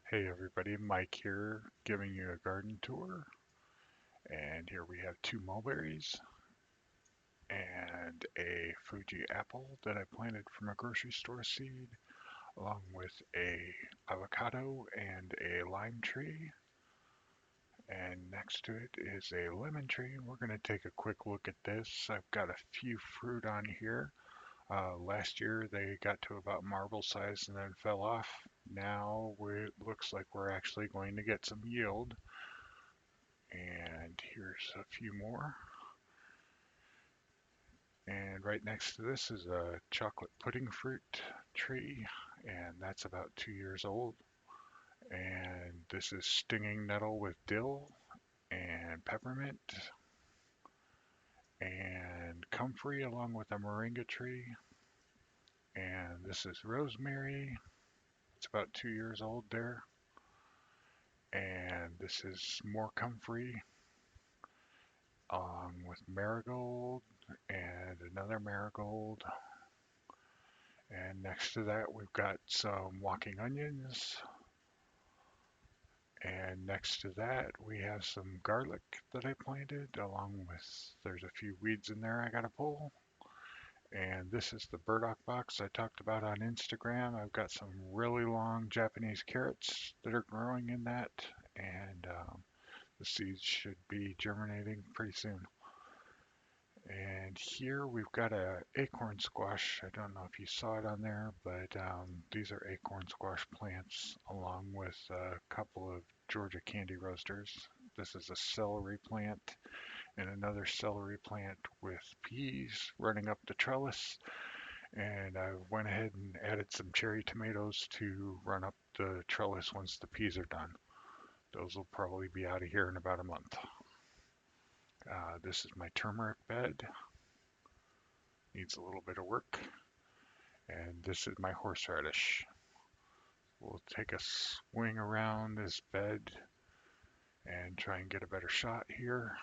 Hey everybody, Mike here, giving you a garden tour. And here we have two mulberries and a Fuji apple that I planted from a grocery store seed, along with a avocado and a lime tree. And next to it is a lemon tree. We're going to take a quick look at this. I've got a few fruit on here. Last year they got to about marble size and then fell off. Now it looks like we're actually going to get some yield. And here's a few more. And right next to this is a chocolate pudding fruit tree, and that's about 2 years old. And this is stinging nettle with dill and peppermint and comfrey along with a moringa tree. And this is rosemary. It's about 2 years old there. And this is more comfrey along with marigold and another marigold. And next to that, we've got some walking onions. And next to that, we have some garlic that I planted, along with, there's a few weeds in there I gotta pull. And this is the burdock box I talked about on Instagram. I've got some really long Japanese carrots that are growing in that. And the seeds should be germinating pretty soon. And here we've got a acorn squash. I don't know if you saw it on there, but these are acorn squash plants along with a couple of Georgia candy roasters. This is a celery plant and another celery plant with peas running up the trellis. And I went ahead and added some cherry tomatoes to run up the trellis once the peas are done. Those will probably be out of here in about a month. This is my turmeric bed. Needs a little bit of work. And this is my horseradish. We'll take a swing around this bed and try and get a better shot here.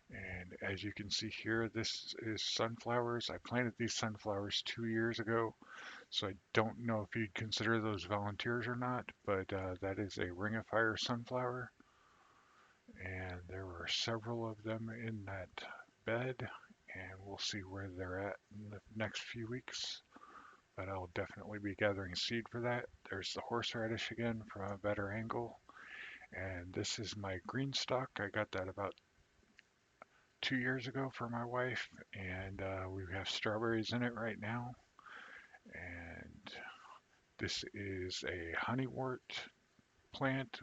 And as you can see here, this is sunflowers. I planted these sunflowers 2 years ago, so I don't know if you'd consider those volunteers or not, but that is a ring of fire sunflower. And there were several of them in that bed, and we'll see where they're at in the next few weeks. But I'll definitely be gathering seed for that. There's the horseradish again from a better angle. And this is my green stalk. I got that about 2 years ago for my wife, and we have strawberries in it right now. And this is a honeywort plant,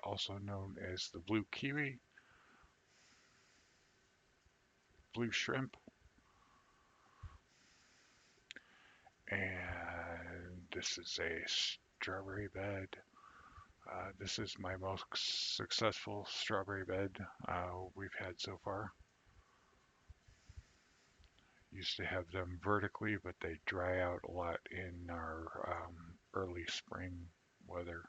also known as the blue kiwi, blue shrimp. And this is a strawberry bed. This is my most successful strawberry bed we've had so far. Used to have them vertically, but they dry out a lot in our early spring weather.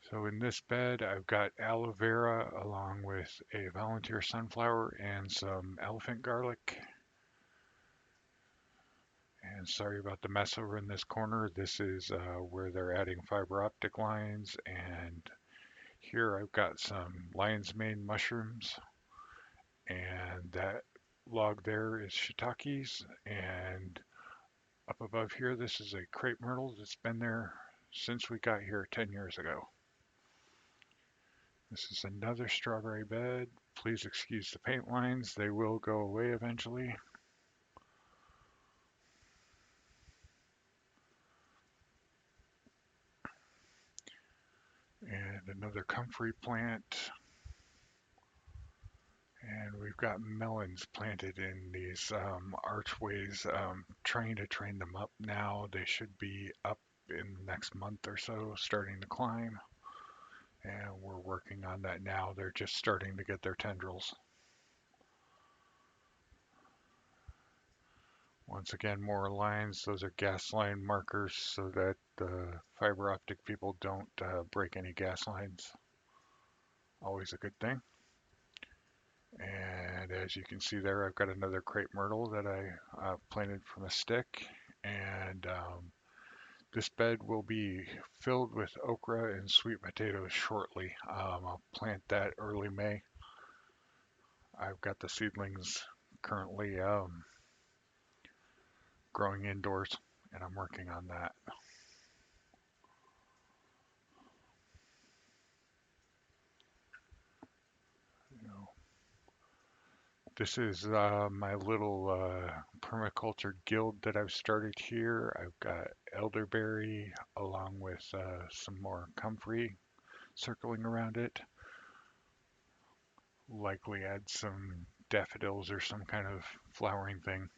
So in this bed, I've got aloe vera along with a volunteer sunflower and some elephant garlic. And sorry about the mess over in this corner. This is where they're adding fiber optic lines. And here I've got some lion's mane mushrooms. And that log there is shiitakes. And up above here, this is a crepe myrtle that's been there since we got here 10 years ago. This is another strawberry bed. Please excuse the paint lines. They will go away eventually. And another comfrey plant. And we've got melons planted in these archways, trying to train them up now. They should be up in the next month or so, starting to climb. And we're working on that now. They're just starting to get their tendrils. Once again, more lines. Those are gas line markers so that the fiber optic people don't break any gas lines. Always a good thing. And as you can see there, I've got another crepe myrtle that I planted from a stick. And this bed will be filled with okra and sweet potatoes shortly. I'll plant that early May. I've got the seedlings currently growing indoors, and I'm working on that. You know, this is my little permaculture guild that I've started here. I've got elderberry along with some more comfrey circling around it. Likely add some daffodils or some kind of flowering thing.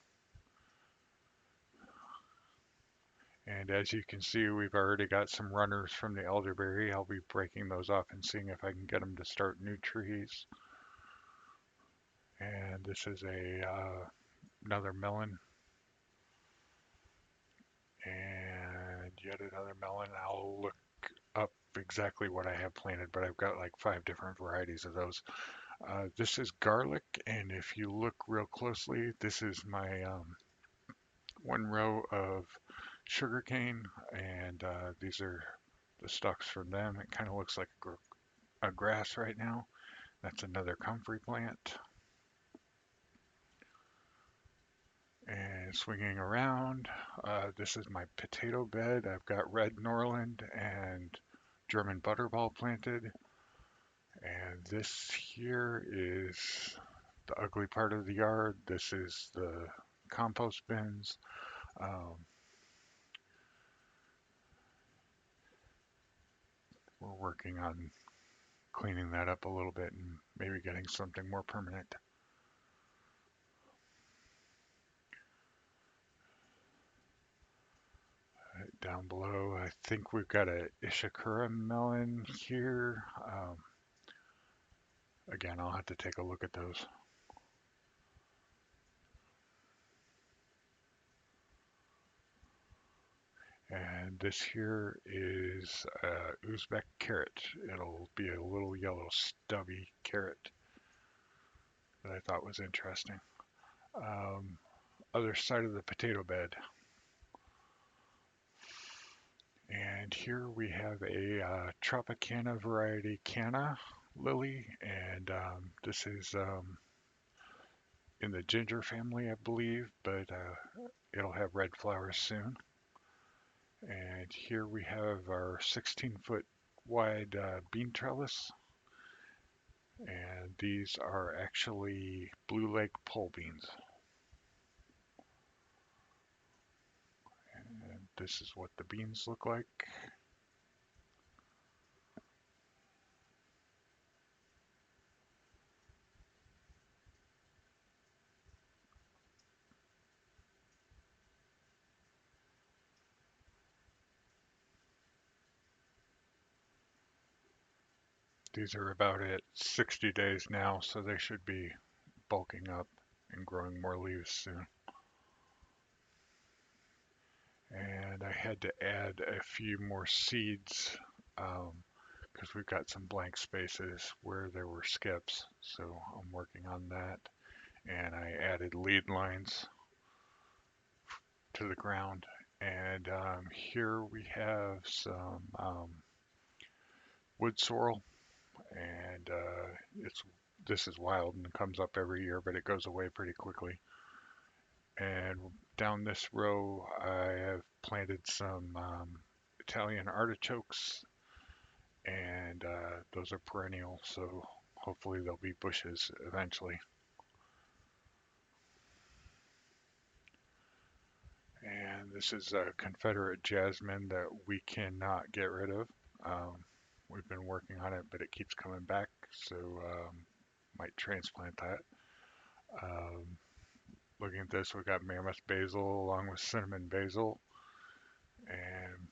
And as you can see, we've already got some runners from the elderberry. I'll be breaking those off and seeing if I can get them to start new trees. And this is another melon and yet another melon. I'll look up exactly what I have planted, but I've got like 5 different varieties of those. This is garlic, and if you look real closely, this is my one row of sugarcane, and these are the stalks from them. It kind of looks like a grass right now. That's another comfrey plant. And swinging around, this is my potato bed. I've got red Norland and German butterball planted. And this here is the ugly part of the yard. This is the compost bins. Um, we're working on cleaning that up a little bit and maybe getting something more permanent. Down below, I think we've got a Ishikura melon here. Again, I'll have to take a look at those. And this here is Uzbek carrot. It'll be a little yellow stubby carrot that I thought was interesting. Um, Other side of the potato bed. And here we have a Tropicana variety canna lily, and this is in the ginger family, I believe, but it'll have red flowers soon. And here we have our 16-foot wide bean trellis, and these are actually Blue Lake pole beans. And this is what the beans look like. These are about at 60 days now, so they should be bulking up and growing more leaves soon. And I had to add a few more seeds because we've got some blank spaces where there were skips. So I'm working on that. And I added lead lines to the ground. And here we have some wood sorrel, and it's this is wild and comes up every year, but it goes away pretty quickly. And down this row, I have planted some Italian artichokes, and those are perennial, so hopefully they'll be bushes eventually. And this is a Confederate jasmine that we cannot get rid of. Um, we've been working on it, but it keeps coming back, so might transplant that. Um, Looking at this, we've got mammoth basil along with cinnamon basil, and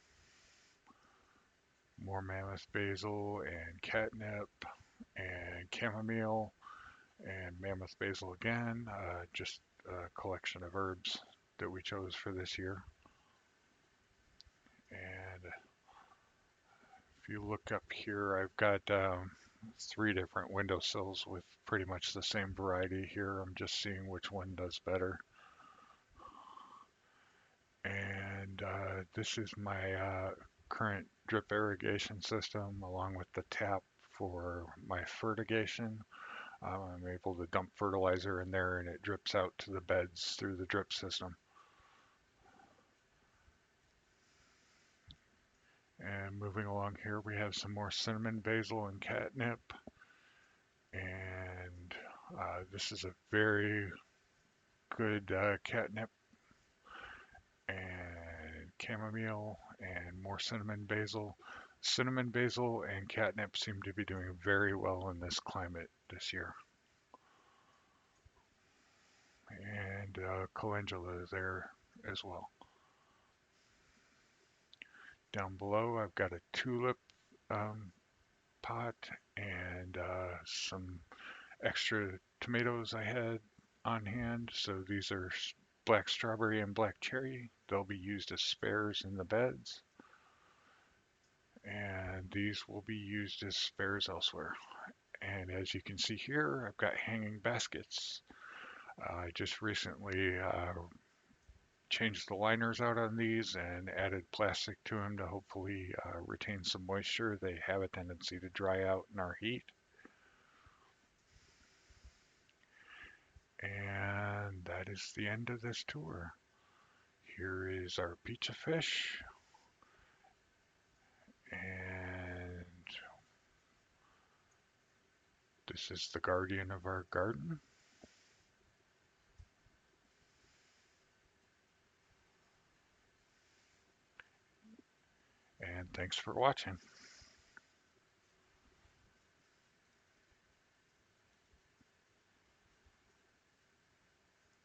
more mammoth basil and catnip and chamomile and mammoth basil again. Just a collection of herbs that we chose for this year. And if you look up here, I've got three different windowsills with pretty much the same variety here. I'm just seeing which one does better. And this is my current drip irrigation system along with the tap for my fertigation. I'm able to dump fertilizer in there and it drips out to the beds through the drip system. And moving along here, we have some more cinnamon, basil, and catnip. And this is a very good catnip and chamomile and more cinnamon, basil. Cinnamon, basil, and catnip seem to be doing very well in this climate this year. And calendula is there as well. Down below, I've got a tulip um, pot and some extra tomatoes I had on hand. So these are black strawberry and black cherry. They'll be used as spares in the beds. And these will be used as spares elsewhere. And as you can see here, I've got hanging baskets. I just recently changed the liners out on these and added plastic to them to hopefully retain some moisture. They have a tendency to dry out in our heat. And that is the end of this tour. Here is our pizza fish. And this is the guardian of our garden. And thanks for watching.